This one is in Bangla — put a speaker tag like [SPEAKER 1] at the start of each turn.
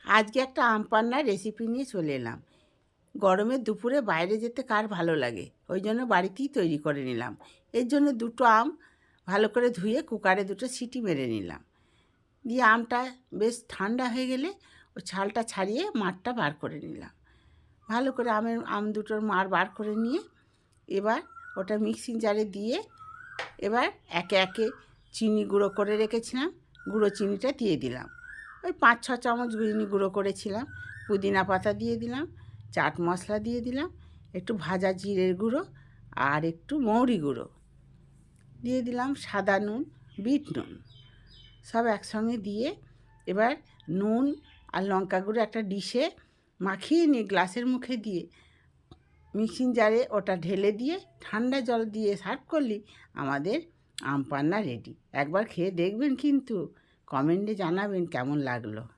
[SPEAKER 1] আজকে একটা আম পান্নার রেসিপি নিয়ে চলে এলাম। গরমের দুপুরে বাইরে যেতে কার ভালো লাগে, ওই জন্য বাড়িতেই তৈরি করে নিলাম। এর জন্য দুটো আম ভালো করে ধুয়ে কুকারে দুটো সিটি মেরে নিলাম। দিয়ে আমটা বেশ ঠান্ডা হয়ে গেলে ও ছালটা ছাড়িয়ে মাড়টা বার করে নিলাম। ভালো করে আম দুটোর মাড় বার করে নিয়ে এবার ওটা মিক্সিং জারে দিয়ে এবার একে একে চিনি গুঁড়ো করে রেখেছিলাম, গুঁড়ো চিনিটা দিয়ে দিলাম। ওই 5-6 চামচ চিনি গুঁড়ো করেছিলাম। পুদিনা পাতা দিয়ে দিলাম, চাট মশলা দিয়ে দিলাম, একটু ভাজা জিরের গুঁড়ো আর একটু মৌরি গুঁড়ো দিয়ে দিলাম, সাদা নুন, বিট নুন সব একসঙ্গে দিয়ে এবার নুন আর লঙ্কা গুঁড়ো একটা ডিশে মাখিয়ে নিয়ে গ্লাসের মুখে দিয়ে মিক্সিং জারে ওটা ঢেলে দিয়ে ঠান্ডা জল দিয়ে সার্ভ করলেই আমাদের আম পান্না রেডি। একবার খেয়ে দেখবেন, কিন্তু কমেন্টে জানাবেন কেমন লাগলো।